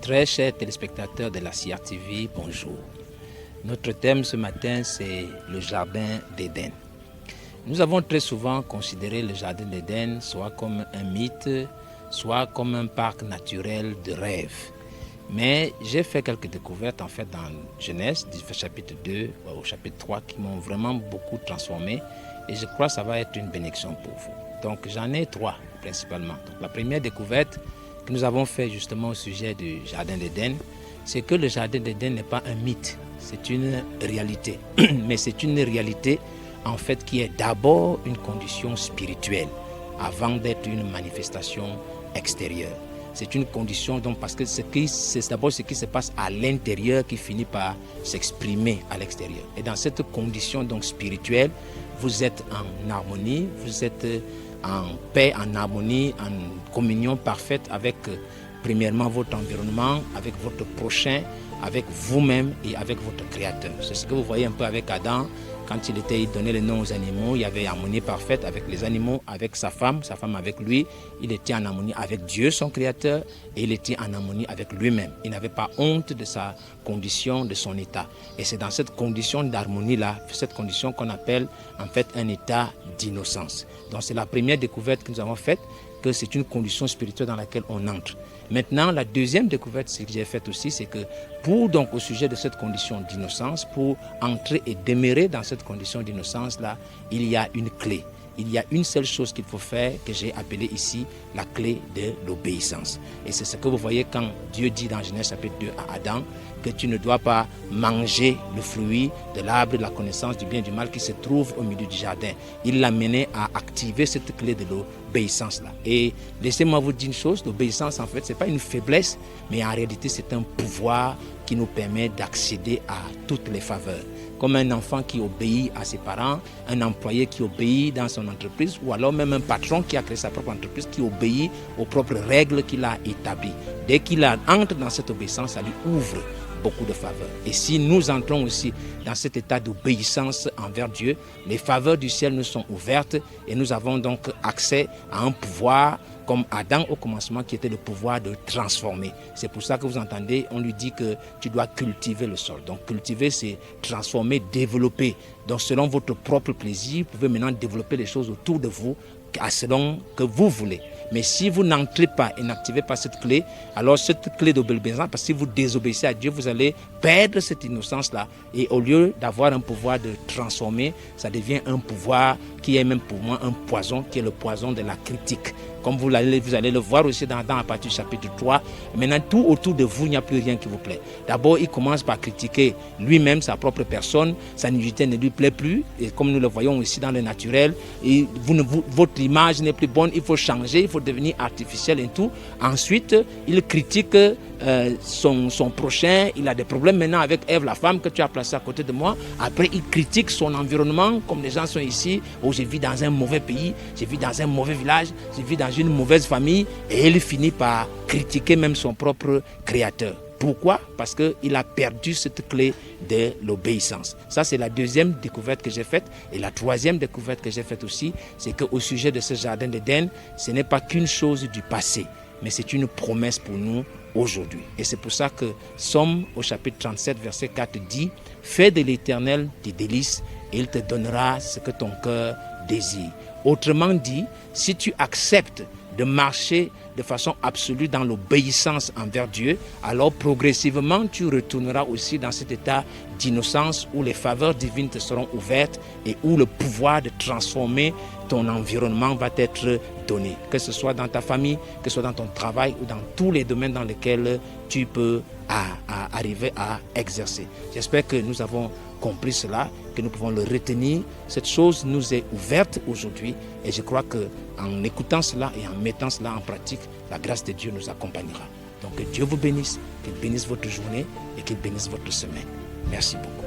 Très chers téléspectateurs de la CRTV, bonjour. Notre thème ce matin, c'est le jardin d'Éden. Nous avons très souvent considéré le jardin d'Éden soit comme un mythe, soit comme un parc naturel de rêve. Mais j'ai fait quelques découvertes en fait dans Genèse, du chapitre 2 au chapitre 3, qui m'ont vraiment beaucoup transformé. Et je crois que ça va être une bénédiction pour vous. Donc j'en ai 3 principalement. Donc, la première découverte que nous avons fait justement au sujet du jardin d'Éden, c'est que le jardin d'Éden n'est pas un mythe, c'est une réalité. Mais c'est une réalité en fait qui est d'abord une condition spirituelle avant d'être une manifestation extérieure. C'est une condition donc parce que c'est d'abord ce qui se passe à l'intérieur qui finit par s'exprimer à l'extérieur. Et dans cette condition donc spirituelle, vous êtes en harmonie, vous êtes en paix, en harmonie, en communion parfaite avec premièrement votre environnement, avec votre prochain, avec vous-même et avec votre Créateur. C'est ce que vous voyez un peu avec Adam. Quand il donnait le nom aux animaux, il y avait harmonie parfaite avec les animaux, avec sa femme avec lui. Il était en harmonie avec Dieu, son Créateur, et il était en harmonie avec lui-même. Il n'avait pas honte de sa condition, de son état. Et c'est dans cette condition d'harmonie-là, cette condition qu'on appelle en fait un état d'innocence. Donc c'est la première découverte que nous avons faite, que c'est une condition spirituelle dans laquelle on entre. Maintenant, la deuxième découverte que j'ai faite aussi, c'est que donc au sujet de cette condition d'innocence, pour entrer et demeurer dans cette condition d'innocence-là, il y a une clé. Il y a une seule chose qu'il faut faire, que j'ai appelée ici la clé de l'obéissance. Et c'est ce que vous voyez quand Dieu dit dans Genèse chapitre 2 à Adam, que tu ne dois pas manger le fruit de l'arbre de la connaissance du bien et du mal qui se trouve au milieu du jardin. Il l'a mené à activer cette clé de l'obéissance-là. Et laissez-moi vous dire une chose, l'obéissance en fait, ce n'est pas une faiblesse, mais en réalité c'est un pouvoir qui nous permet d'accéder à toutes les faveurs. Comme un enfant qui obéit à ses parents, un employé qui obéit dans son entreprise, ou alors même un patron qui a créé sa propre entreprise, qui obéit aux propres règles qu'il a établies. Dès qu'il entre dans cette obéissance, ça lui ouvre beaucoup de faveurs. Et si nous entrons aussi dans cet état d'obéissance envers Dieu, les faveurs du ciel nous sont ouvertes et nous avons donc accès à un pouvoir comme Adam au commencement qui était le pouvoir de transformer. C'est pour ça que vous entendez, on lui dit que tu dois cultiver le sol. Donc cultiver, c'est transformer, développer. Donc selon votre propre plaisir, vous pouvez maintenant développer les choses autour de vous selon que vous voulez. Mais si vous n'entrez pas et n'activez pas cette clé, alors cette clé d'obéissance, parce que si vous désobéissez à Dieu, vous allez perdre cette innocence-là. Et au lieu d'avoir un pouvoir de transformer, ça devient un pouvoir qui est même pour moi un poison, qui est le poison de la critique. Comme vous allez le voir aussi dans à partir du chapitre 3. Maintenant, tout autour de vous, il n'y a plus rien qui vous plaît. D'abord, il commence par critiquer lui-même, sa propre personne. Sa nudité ne lui plaît plus. Et comme nous le voyons ici dans le naturel, et votre image n'est plus bonne, il faut changer, il faut devenir artificiel et tout. Ensuite, il critique son prochain. Il a des problèmes maintenant avec Ève, la femme que tu as placée à côté de moi. Après, il critique son environnement, comme les gens sont ici. Oh, je vis dans un mauvais pays, je vis dans un mauvais village, je vis dans une mauvaise famille. Et il finit par critiquer même son propre créateur. Pourquoi? Parce qu'il a perdu cette clé de l'obéissance. Ça, c'est la deuxième découverte que j'ai faite. Et la troisième découverte que j'ai faite aussi, c'est qu'au sujet de ce jardin d'Éden, ce n'est pas qu'une chose du passé, mais c'est une promesse pour nous aujourd'hui. Et c'est pour ça que Somme au chapitre 37, verset 4 dit « Fais de l'Éternel tes délices et il te donnera ce que ton cœur désire. » Autrement dit, si tu acceptes de marcher de façon absolue dans l'obéissance envers Dieu, alors progressivement tu retourneras aussi dans cet état d'innocence où les faveurs divines te seront ouvertes et où le pouvoir de transformer ton environnement va t'être donné, que ce soit dans ta famille, que ce soit dans ton travail ou dans tous les domaines dans lesquels tu peux arriver à exercer. J'espère que nous avons compris cela, que nous pouvons le retenir. Cette chose nous est ouverte aujourd'hui et je crois qu'en écoutant cela et en mettant cela en pratique, la grâce de Dieu nous accompagnera. Donc que Dieu vous bénisse, qu'il bénisse votre journée et qu'il bénisse votre semaine. Merci beaucoup.